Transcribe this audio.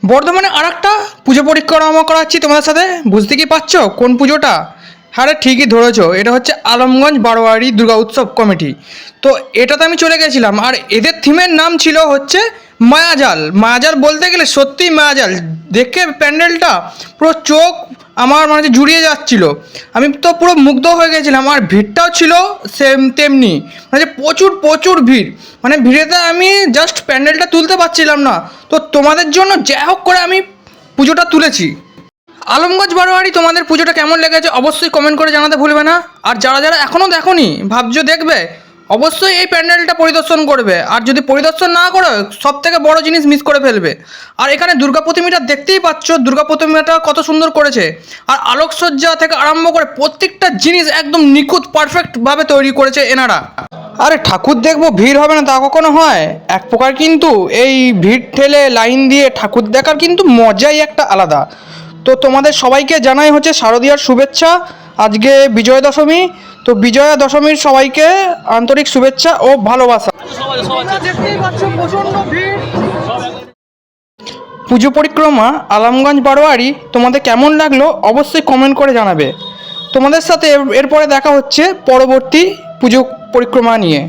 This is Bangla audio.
বর্ধমানে আর একটা পুজো পরিক্রমা করাচ্ছি তোমাদের সাথে। বুঝতে কি পারছো কোন পুজোটা? হ্যাঁ রে, ঠিকই ধরেছো, এটা হচ্ছে আলমগঞ্জ বারোয়ারি দুর্গা উৎসব কমিটি। তো এটাতে আমি চলে গেছিলাম, আর এদের থিমের নাম ছিল হচ্ছে মায়াজাল। মায়াজাল বলতে গেলে সত্যিই মায়াজাল। দেখে প্যান্ডেলটা পুরো চোখ আমার মানে যে জুড়িয়ে যাচ্ছিল। আমি তো পুরো মুগ্ধ হয়ে গেছিলাম, আর ভিড়টাও ছিল সেম তেমনি, মানে যে প্রচুর প্রচুর ভিড়। মানে ভিড়েতে আমি জাস্ট প্যান্ডেলটা তুলতে পারছিলাম না। তো তোমাদের জন্য যাই হোক করে আমি পুজোটা তুলেছি। আলমগঞ্জ বারোয়ারি, তোমাদের পুজোটা কেমন লেগেছে অবশ্যই কমেন্ট করে জানাতে ভুলবে না। আর যারা যারা এখনও দেখোনি, ভাবছো দেখবে, অবশ্যই এই প্যান্ডেলটা পরিদর্শন করবে। আর যদি পরিদর্শন না করো, সব থেকে বড় জিনিস মিস করে ফেলবে। আর এখানে দুর্গা প্রতিমাটা দেখতেই পাচ্ছ, দুর্গা প্রতিমাটা কত সুন্দর করেছে। আর আলোকসজ্জা থেকে আরম্ভ করে প্রত্যেকটা জিনিস একদম নিখুঁত পারফেক্টভাবে তৈরি করেছে এনারা। আরে ঠাকুর দেখবো ভিড় হবে না তা কখনো হয়? এক প্রকার কিন্তু এই ভিড় ঠেলে লাইন দিয়ে ঠাকুর দেখার কিন্তু মজাই একটা আলাদা। তো তোমাদের সবাইকে জানাই হচ্ছে শারদীয়ার শুভেচ্ছা। আজকে বিজয়া দশমী, তো বিজয়া দশমীর সবাইকে আন্তরিক শুভেচ্ছা ও ভালোবাসা। পুজো পরিক্রমা আলমগঞ্জ বারোয়ারি তোমাদের কেমন লাগলো অবশ্যই কমেন্ট করে জানাবে। তোমাদের সাথে এরপরে দেখা হচ্ছে পরবর্তী পুজো পরিক্রমা নিয়ে।